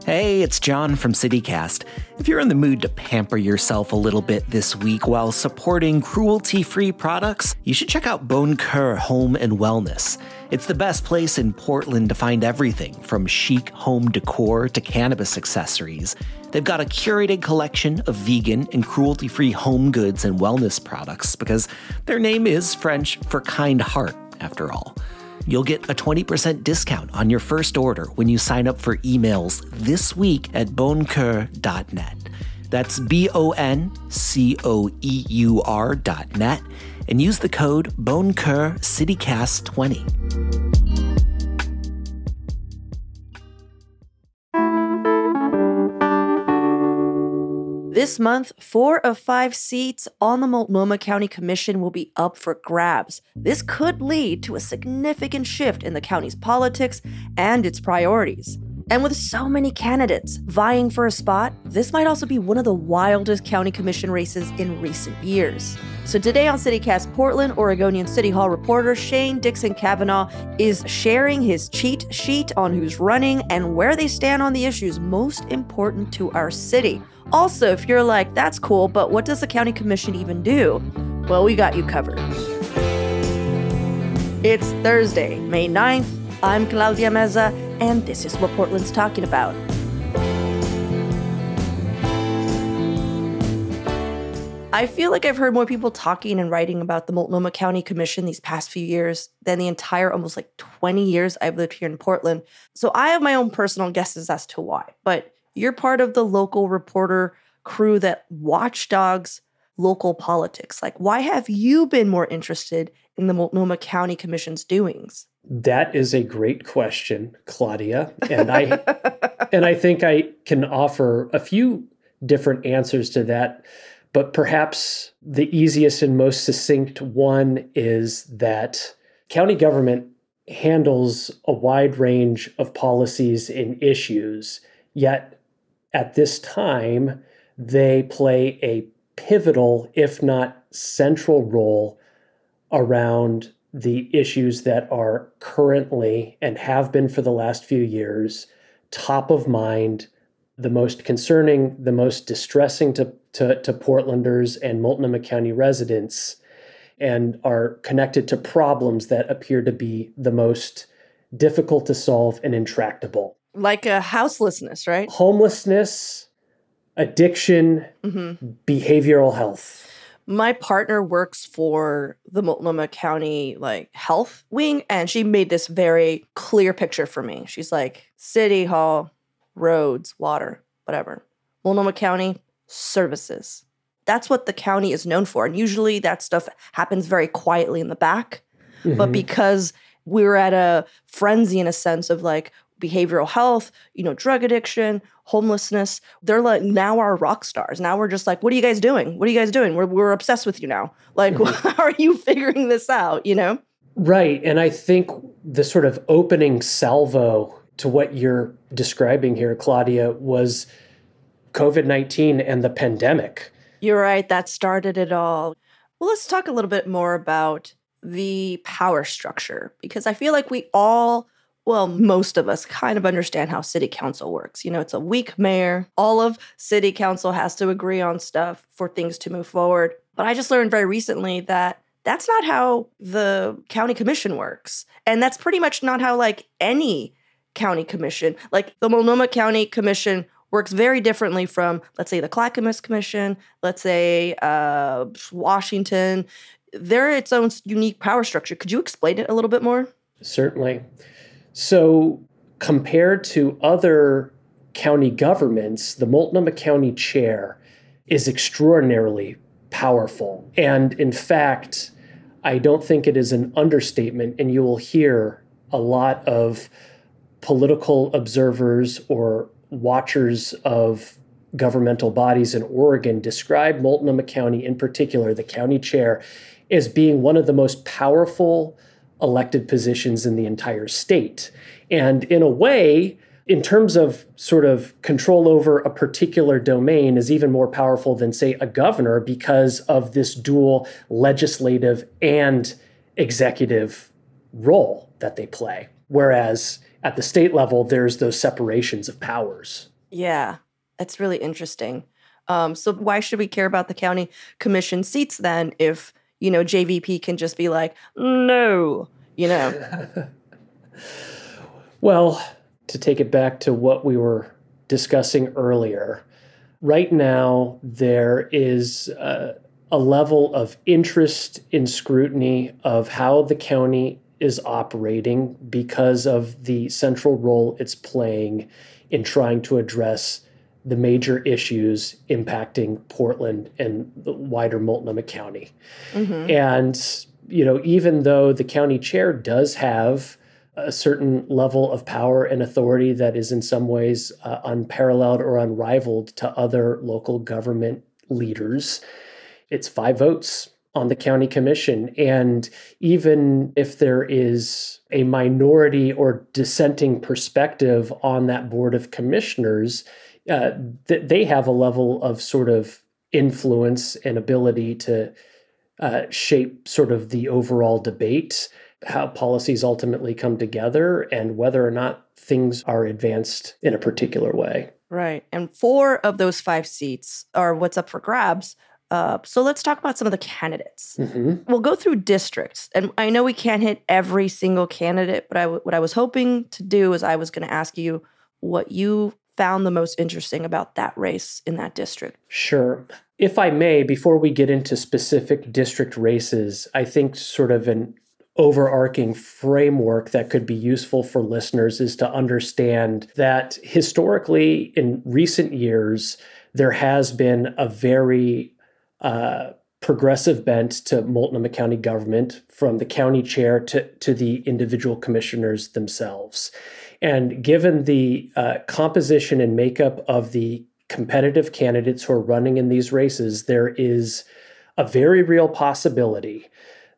Hey, it's John from CityCast. If you're in the mood to pamper yourself a little bit this week while supporting cruelty-free products, you should check out Bon Cœur Home and Wellness. It's the best place in Portland to find everything from chic home decor to cannabis accessories. They've got a curated collection of vegan and cruelty-free home goods and wellness products because their name is French for kind heart, after all. You'll get a 20% discount on your first order when you sign up for emails this week at boncoeur.net. That's BONCOEUR.net and use the code BonCoeurCityCast20. This month, 4 of 5 seats on the Multnomah County Commission will be up for grabs. This could lead to a significant shift in the county's politics and its priorities. And with so many candidates vying for a spot, this might also be one of the wildest county commission races in recent years. So today on CityCast, Portland, Oregonian City Hall reporter Shane Dixon Kavanaugh is sharing his cheat sheet on who's running and where they stand on the issues most important to our city. Also, if you're like, that's cool, but what does the county commission even do? Well, we got you covered. It's Thursday, May 9th. I'm Claudia Meza, and this is what Portland's talking about. I feel like I've heard more people talking and writing about the Multnomah County Commission these past few years than the entire almost 20 years I've lived here in Portland. So I have my own personal guesses as to why, but you're part of the local reporter crew that watchdogs local politics. Why have you been more interested in the Multnomah County Commission's doings? That is a great question, Claudia. And I think I can offer a few different answers to that. But perhaps the easiest and most succinct one is that county government handles a wide range of policies and issues, yet at this time, they play a pivotal, if not central role around the issues that are currently and have been for the last few years top of mind, the most concerning, the most distressing to Portlanders and Multnomah County residents, and are connected to problems that appear to be the most difficult to solve and intractable. Like a houselessness, right? Homelessness, addiction, behavioral health. My partner works for the Multnomah County health wing, and she made this very clear picture for me. She's like, City Hall, roads, water, whatever. Multnomah County, services. That's what the county is known for. And usually that stuff happens very quietly in the back. Mm-hmm. But because we're at a frenzy in a sense of behavioral health, drug addiction, homelessness, they're now our rock stars. Now we're just what are you guys doing? What are you guys doing? We're obsessed with you now. How are you figuring this out, Right. And I think the sort of opening salvo to what you're describing here, Claudia, was COVID-19 and the pandemic. You're right. That started it all. Well, let's talk a little bit more about the power structure, because I feel like most of us kind of understand how city council works. It's a weak mayor. All of city council has to agree on stuff for things to move forward. But I just learned very recently that that's not how the county commission works. And that's pretty much not how any county commission, the Multnomah County Commission works very differently from, let's say, the Clackamas Commission, let's say Washington. They're its own unique power structure. Could you explain it a little bit more? Certainly. So compared to other county governments, the Multnomah County chair is extraordinarily powerful. And in fact, I don't think it is an understatement, and you will hear a lot of political observers or watchers of governmental bodies in Oregon describe Multnomah County, in particular, the county chair, as being one of the most powerful elected positions in the entire state. And in a way, in terms of sort of control over a particular domain, is even more powerful than, say, a governor because of this dual legislative and executive role that they play. Whereas at the state level, there's those separations of powers. Yeah, that's really interesting. So why should we care about the county commission seats then if, JVP can just be like, no, you know? Well, to take it back to what we were discussing earlier, right now there is a level of interest in scrutiny of how the county is operating because of the central role it's playing in trying to address the major issues impacting Portland and the wider Multnomah County. Mm-hmm. And, even though the county chair does have a certain level of power and authority that is in some ways unparalleled or unrivaled to other local government leaders, it's 5 votes on the county commission. And even if there is a minority or dissenting perspective on that board of commissioners, they have a level of sort of influence and ability to shape sort of the overall debate, how policies ultimately come together, and whether or not things are advanced in a particular way. Right. And 4 of those 5 seats are what's up for grabs. So let's talk about some of the candidates. Mm-hmm. We'll go through districts. And I know we can't hit every single candidate, but what I was hoping to do is I was going to ask you what you found the most interesting about that race in that district. Sure. If I may, before we get into specific district races, I think sort of an overarching framework that could be useful for listeners is to understand that historically, in recent years, there has been a very progressive bent to Multnomah County government, from the county chair to the individual commissioners themselves. And given the composition and makeup of the competitive candidates who are running in these races, there is a very real possibility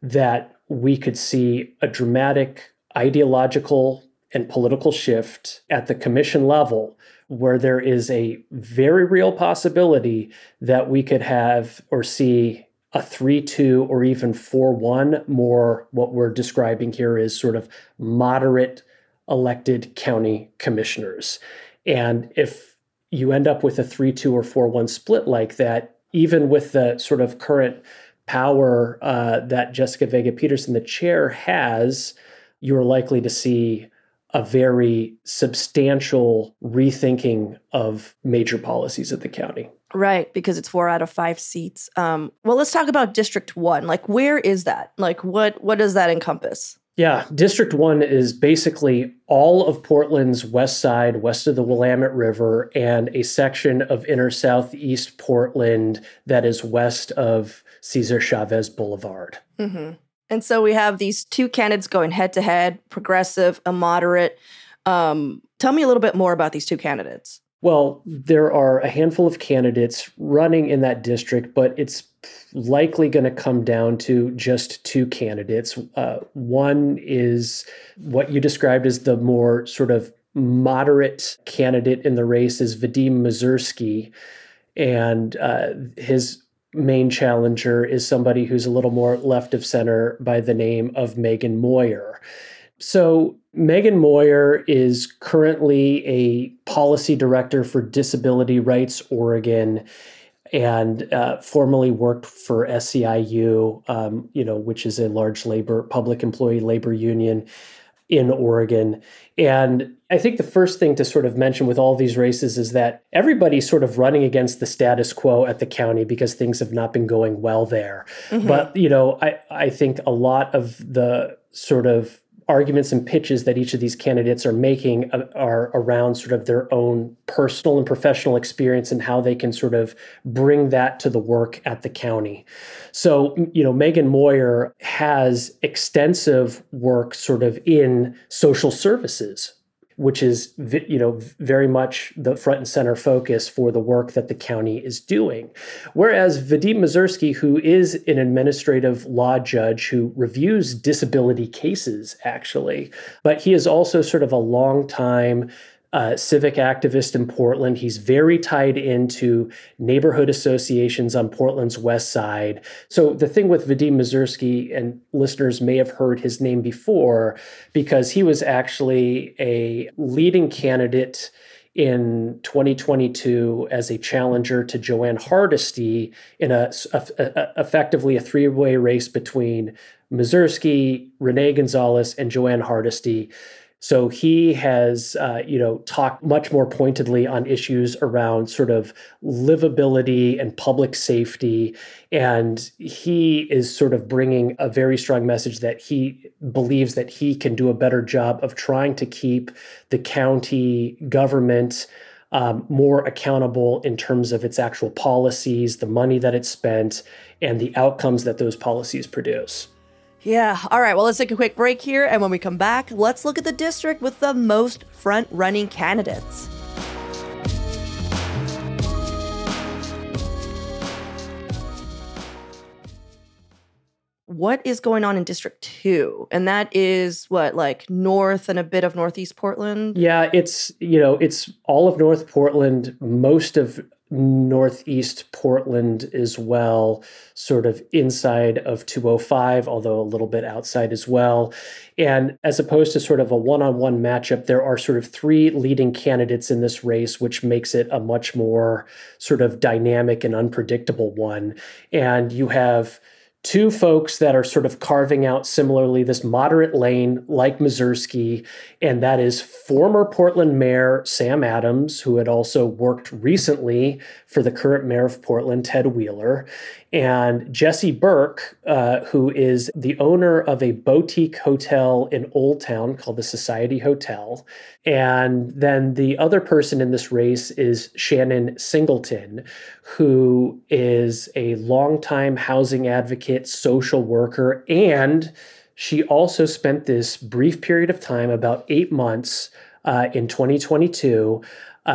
that we could see a dramatic ideological and political shift at the commission level, where there is a very real possibility that we could have or see a 3-2 or even 4-1, more what we're describing here is sort of moderate elected county commissioners. And if you end up with a 3-2 or 4-1 split like that, even with the sort of current power that Jessica Vega Peterson, the chair, has, you're likely to see a very substantial rethinking of major policies at the county. Right, because it's 4 out of 5 seats. Well, let's talk about District 1. Like, where is that? Like, what does that encompass? Yeah, District 1 is basically all of Portland's west side, west of the Willamette River, and a section of inner southeast Portland that is west of Cesar Chavez Boulevard. Mm-hmm. And so we have these 2 candidates going head-to-head, progressive, a moderate. Tell me a little bit more about these 2 candidates. Well, there are a handful of candidates running in that district, but it's likely going to come down to just 2 candidates. One is what you described as the more sort of moderate candidate in the race is Vadim Mazursky, and his main challenger is somebody who's a little more left of center by the name of Megan Moyer. So Megan Moyer is currently a policy director for Disability Rights Oregon, and formerly worked for SEIU, which is a large public employee labor union in Oregon. And I think the first thing to sort of mention with all these races is that everybody's sort of running against the status quo at the county because things have not been going well there. Mm-hmm. But, I think a lot of the sort of arguments and pitches that each of these candidates are making are around sort of their own personal and professional experience and how they can sort of bring that to the work at the county. So, Megan Moyer has extensive work sort of in social services, which is, very much the front and center focus for the work that the county is doing. Whereas Vadim Mazursky, who is an administrative law judge who reviews disability cases, actually, but he is also sort of a longtime civic activist in Portland. He's very tied into neighborhood associations on Portland's west side. So the thing with Vadim Mazursky, and listeners may have heard his name before, because he was actually a leading candidate in 2022 as a challenger to Joanne Hardesty in effectively a three-way race between Mazursky, Renee Gonzalez, and Joanne Hardesty. So he has, talked much more pointedly on issues around sort of livability and public safety. And he is sort of bringing a very strong message that he believes that he can do a better job of trying to keep the county government more accountable in terms of its actual policies, the money that it's spent, and the outcomes that those policies produce. Yeah. All right. Well, let's take a quick break here. And when we come back, let's look at the district with the most front-running candidates. What is going on in District 2? And that is what, like north and a bit of northeast Portland? Yeah, it's all of North Portland, most of northeast Portland as well, sort of inside of 205, although a little bit outside as well. And as opposed to sort of a one-on-one matchup, there are sort of three leading candidates in this race, which makes it a much more sort of dynamic and unpredictable one. And you have two folks that are sort of carving out similarly this moderate lane like Mazursky, and that is former Portland Mayor Sam Adams, who had also worked recently for the current mayor of Portland, Ted Wheeler, and Jesse Burke, who is the owner of a boutique hotel in Old Town called the Society Hotel. And then the other person in this race is Shannon Singleton, who is a longtime housing advocate, social worker, and she also spent this brief period of time, about 8 months in 2022,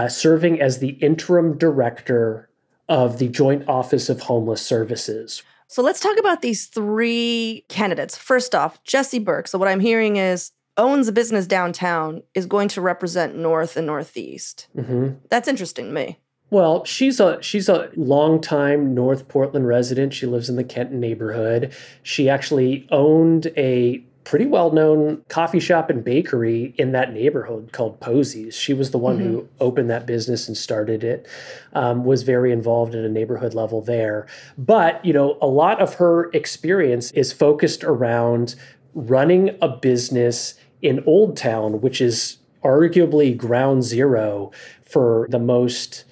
serving as the interim director of the Joint Office of Homeless Services. So let's talk about these three candidates. First off, Jesse Burke. So what I'm hearing is owns a business downtown, is going to represent North and Northeast. Mm-hmm. That's interesting to me. Well, she's a longtime North Portland resident. She lives in the Kenton neighborhood. She actually owned a pretty well-known coffee shop and bakery in that neighborhood called Posey's. She was the one who opened that business and started it, was very involved at a neighborhood level there. But, a lot of her experience is focused around running a business in Old Town, which is arguably ground zero for the most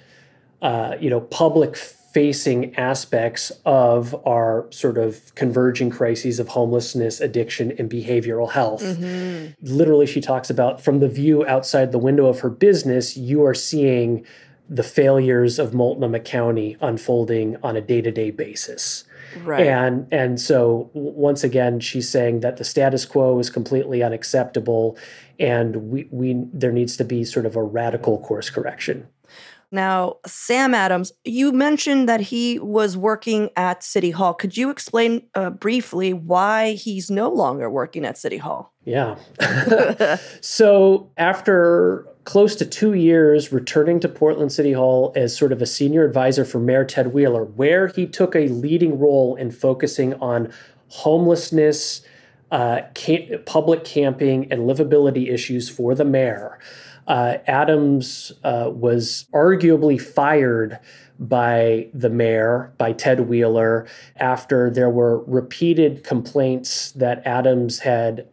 public-facing aspects of our sort of converging crises of homelessness, addiction, and behavioral health. Mm-hmm. Literally, she talks about from the view outside the window of her business, you are seeing the failures of Multnomah County unfolding on a day-to-day basis. Right. And so once again, she's saying that the status quo is completely unacceptable, and there needs to be sort of a radical course correction. Now, Sam Adams, you mentioned that he was working at City Hall. Could you explain briefly why he's no longer working at City Hall? Yeah. So after close to 2 years returning to Portland City Hall as sort of a senior advisor for Mayor Ted Wheeler, where he took a leading role in focusing on homelessness, public camping, and livability issues for the mayor, Adams was arguably fired by the mayor, by Ted Wheeler, after there were repeated complaints that Adams had,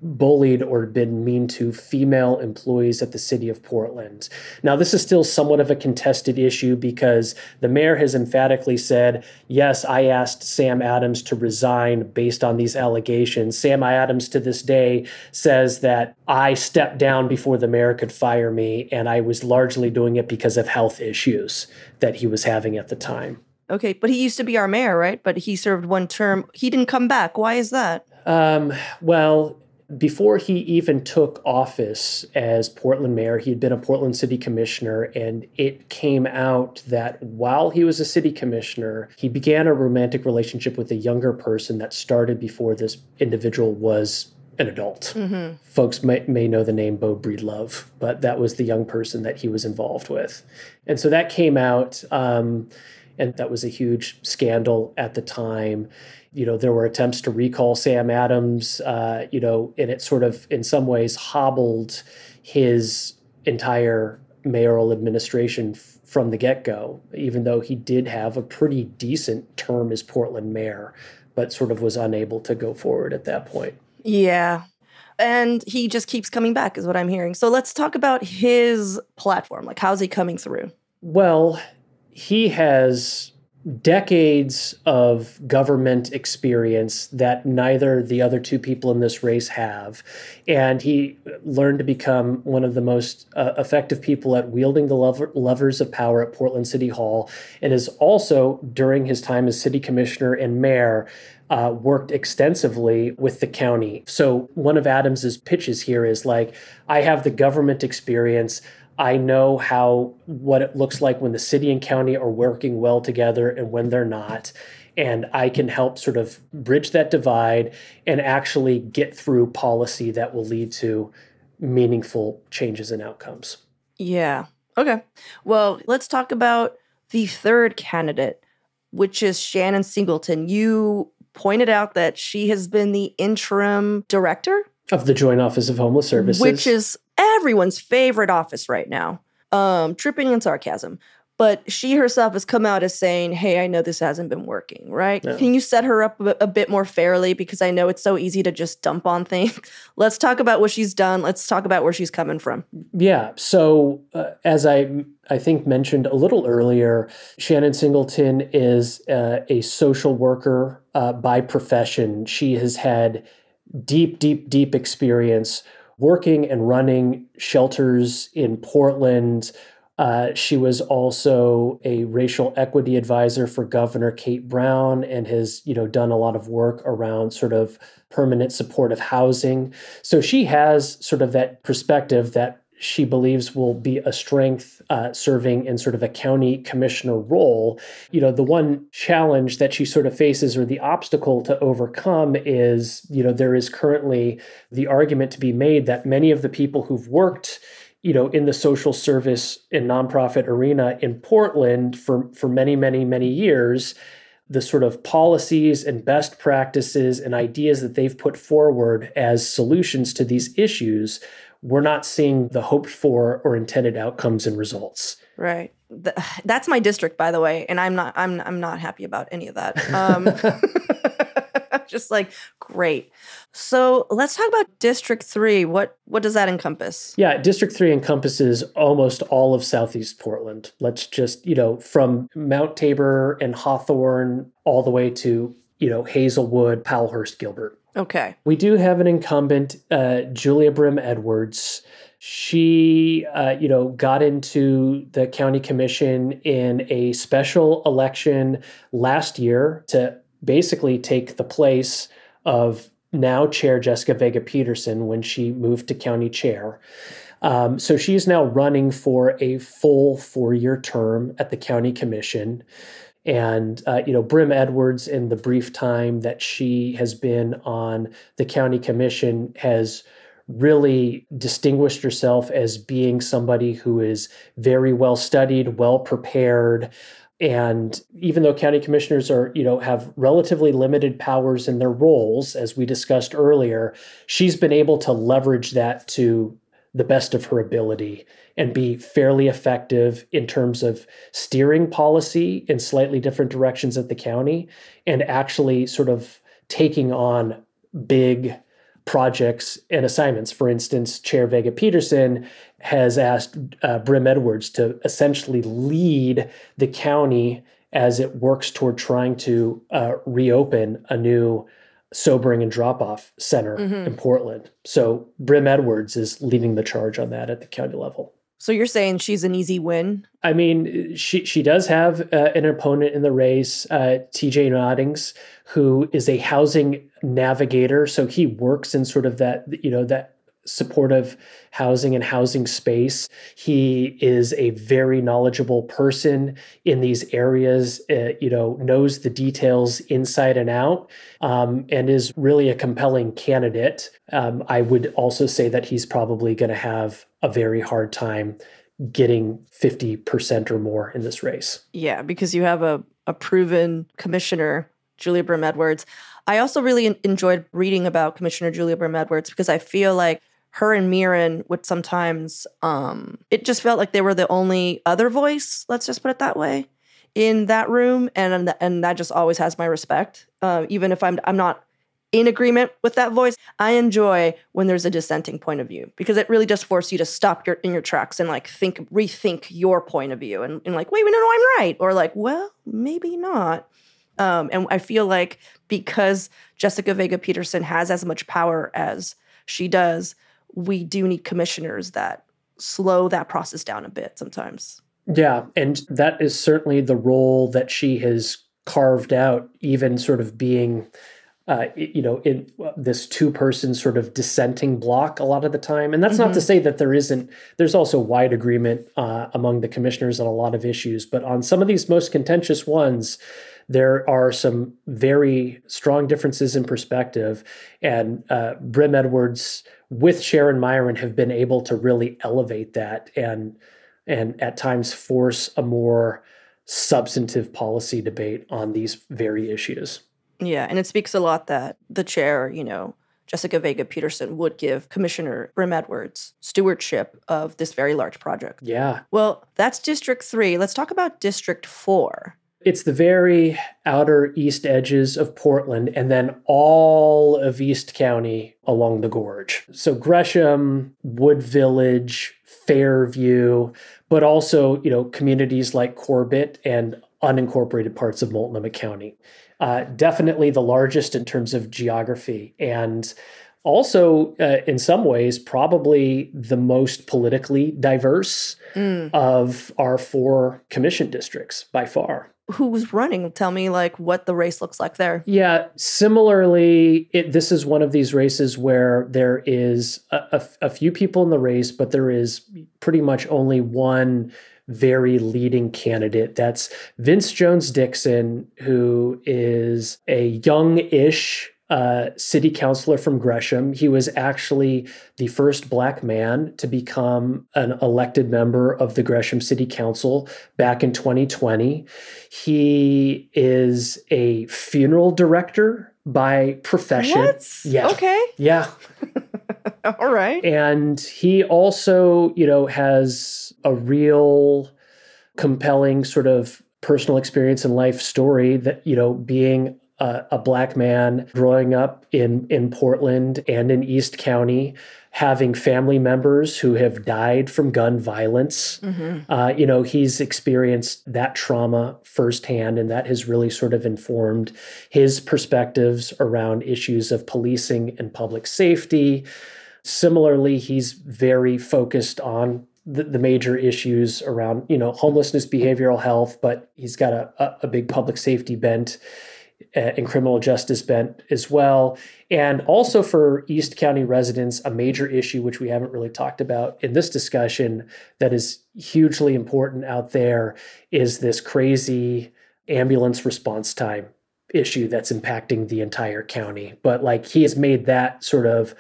bullied or been mean to female employees at the city of Portland. Now, this is still somewhat of a contested issue because the mayor has emphatically said, yes, I asked Sam Adams to resign based on these allegations. Sam Adams to this day says that I stepped down before the mayor could fire me, and I was largely doing it because of health issues that he was having at the time. Okay, but he used to be our mayor, right? But he served one term. He didn't come back. Why is that? Well, before he even took office as Portland mayor, he had been a Portland city commissioner, and it came out that while he was a city commissioner, he began a romantic relationship with a younger person that started before this individual was an adult. Mm-hmm. Folks may know the name Bo Breedlove, but that was the young person that he was involved with. And so that came out, and that was a huge scandal at the time. There were attempts to recall Sam Adams, and it sort of, in some ways, hobbled his entire mayoral administration from the get-go, even though he did have a pretty decent term as Portland mayor, but sort of was unable to go forward at that point. Yeah. And he just keeps coming back is what I'm hearing. So let's talk about his platform. Like, how's he coming through? Well, he has decades of government experience that neither the other two people in this race have. And he learned to become one of the most effective people at wielding the levers of power at Portland City Hall, and is also, during his time as city commissioner and mayor, worked extensively with the county. So one of Adams's pitches here is like, I have the government experience. I know what it looks like when the city and county are working well together and when they're not. And I can help sort of bridge that divide and actually get through policy that will lead to meaningful changes and outcomes. Yeah. Okay. Well, let's talk about the third candidate, which is Shannon Singleton. You pointed out that she has been the interim director of the Joint Office of Homeless Services, which is everyone's favorite office right now. Tripping in sarcasm. But she herself has come out as saying, hey, I know this hasn't been working, right? No. Can you set her up a bit more fairly? Because I know it's so easy to just dump on things. Let's talk about what she's done. Let's talk about where she's coming from. Yeah. So as I think mentioned a little earlier, Shannon Singleton is a social worker by profession. She has had deep experience working and running shelters in Portland. She was also a racial equity advisor for Governor Kate Brown and has, done a lot of work around sort of permanent supportive housing. So she has sort of that perspective that she believes will be a strength serving in sort of a county commissioner role. The one challenge that she sort of faces, or the obstacle to overcome, is, there is currently the argument to be made that many of the people who've worked in the social service and nonprofit arena in Portland for many years, the sort of policies and best practices and ideas that they've put forward as solutions to these issues, we're not seeing the hoped for or intended outcomes and results. Right. That's my district, by the way, and I'm not happy about any of that. Just like, great. So let's talk about District 3. What does that encompass? Yeah, District 3 encompasses almost all of Southeast Portland. Let's just, from Mount Tabor and Hawthorne all the way to, Hazelwood, Powellhurst, Gilbert. Okay. We do have an incumbent, Julia Brim Edwards. She, got into the county commission in a special election last year to basically take the place of now Chair Jessica Vega Peterson when she moved to county chair. So she's now running for a full 4-year term at the county commission. And, Brim Edwards, in the brief time that she has been on the county commission, has really distinguished herself as being somebody who is very well studied, well prepared. And even though county commissioners are, have relatively limited powers in their roles, as we discussed earlier, she's been able to leverage that to the best of her ability and be fairly effective in terms of steering policy in slightly different directions at the county and actually sort of taking on big projects and assignments. For instance, Chair Vega Peterson has asked Brim Edwards to essentially lead the county as it works toward trying to reopen a new sobering and drop-off center in Portland. So Brim Edwards is leading the charge on that at the county level. So you're saying she's an easy win? I mean, she does have an opponent in the race, TJ Noddings, who is a housing navigator. So he works in sort of that, that supportive housing and housing space. He is a very knowledgeable person in these areas, knows the details inside and out, and is really a compelling candidate. I would also say that he's probably going to have a very hard time getting 50% or more in this race. Yeah, because you have a proven commissioner, Julia Brim Edwards. I also really enjoyed reading about Commissioner Julia Brim Edwards because I feel like her and Mirren would sometimes, it just felt like they were the only other voice, let's just put it that way, in that room. And that just always has my respect. Even if I'm not in agreement with that voice, I enjoy when there's a dissenting point of view, because it really just forces you to stop in your tracks and like rethink your point of view and like, wait, no, I'm right. Or like, well, maybe not. And I feel like because Jessica Vega Peterson has as much power as she does, we do need commissioners that slow that process down a bit sometimes. Yeah, and that is certainly the role that she has carved out, even sort of being in this two-person sort of dissenting block a lot of the time. And that's not to say that there's also wide agreement among the commissioners on a lot of issues, but on some of these most contentious ones, there are some very strong differences in perspective. And Brim Edwards with Sharon Myron have been able to really elevate that and at times force a more substantive policy debate on these very issues. Yeah, and it speaks a lot that the chair, Jessica Vega Peterson, would give Commissioner Brim Edwards stewardship of this very large project. Yeah. Well, that's District 3. Let's talk about District 4. It's the very outer east edges of Portland and then all of East County along the gorge. So Gresham, Wood Village, Fairview, but also, communities like Corbett and unincorporated parts of Multnomah County. Definitely the largest in terms of geography, and also in some ways probably the most politically diverse of our 4 commission districts by far. Who's running? Tell me what the race looks like there. Yeah, similarly, this is one of these races where there is a few people in the race, but there is pretty much only one very leading candidate. That's Vince Jones Dixon, who is a young-ish city councilor from Gresham. He was actually the first Black man to become an elected member of the Gresham City Council back in 2020. He is a funeral director by profession. What? Yeah. Okay. Yeah. All right. And he also, has a real compelling sort of personal experience and life story that, being a Black man growing up in Portland and in East County, having family members who have died from gun violence. He's experienced that trauma firsthand, and that has really sort of informed his perspectives around issues of policing and public safety. Similarly, he's very focused on the major issues around, homelessness, behavioral health, but he's got a big public safety bent and criminal justice bent as well. And also for East County residents, a major issue, which we haven't really talked about in this discussion, that is hugely important out there, is this crazy ambulance response time issue that's impacting the entire county. But he has made that sort of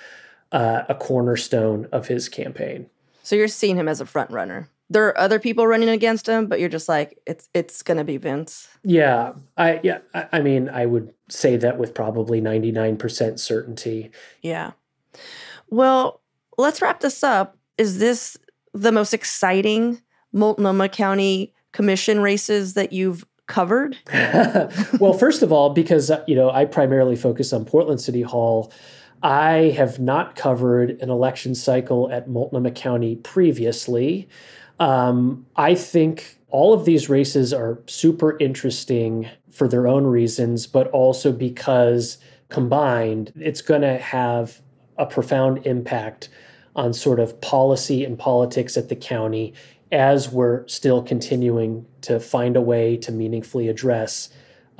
a cornerstone of his campaign. So you're seeing him as a front runner. There are other people running against him, but you're just like, it's going to be Vince. Yeah. I mean, I would say that with probably 99% certainty. Yeah. Well, let's wrap this up. Is this the most exciting Multnomah County Commission races that you've covered? Well, first of all, because, I primarily focus on Portland City Hall, I have not covered an election cycle at Multnomah County previously. I think all of these races are super interesting for their own reasons, but also because combined, it's going to have a profound impact on sort of policy and politics at the county as we're still continuing to find a way to meaningfully address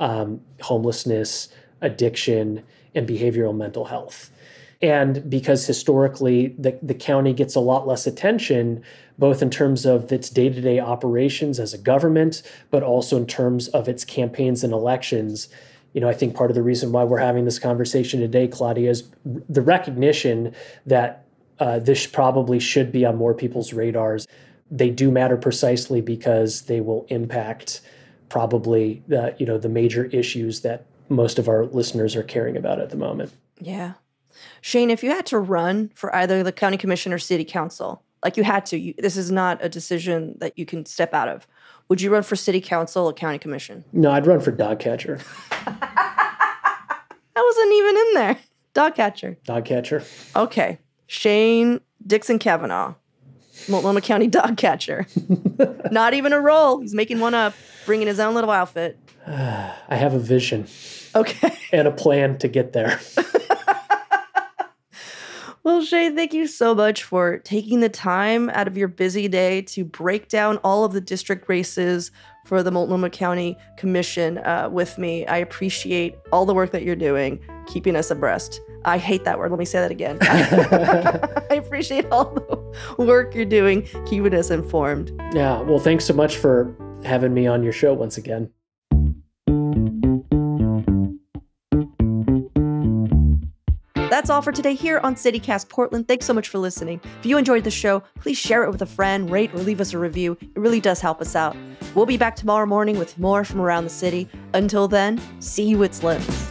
homelessness, addiction, and behavioral mental health. And because historically the county gets a lot less attention, both in terms of its day-to-day operations as a government, but also in terms of its campaigns and elections. I think part of the reason why we're having this conversation today, Claudia, is the recognition that this probably should be on more people's radars. They do matter precisely because they will impact probably the major issues that most of our listeners are caring about at the moment. Yeah. Shane, if you had to run for either the county commission or city council, like you had to, this is not a decision that you can step out of. Would you run for city council or county commission? No, I'd run for dog catcher. That wasn't even in there. Dog catcher. Dog catcher. Okay. Shane Dixon Kavanaugh, Multnomah County dog catcher. Not even a role. He's making one up, bringing his own little outfit. I have a vision. Okay. And a plan to get there. Well, Shane, thank you so much for taking the time out of your busy day to break down all of the district races for the Multnomah County Commission with me. I appreciate all the work that you're doing, keeping us abreast. I hate that word. Let me say that again. I appreciate all the work you're doing, keeping us informed. Yeah. Well, thanks so much for having me on your show once again. That's all for today here on CityCast Portland. Thanks so much for listening. If you enjoyed the show, please share it with a friend, rate or leave us a review. It really does help us out. We'll be back tomorrow morning with more from around the city. Until then, see you at Slim's.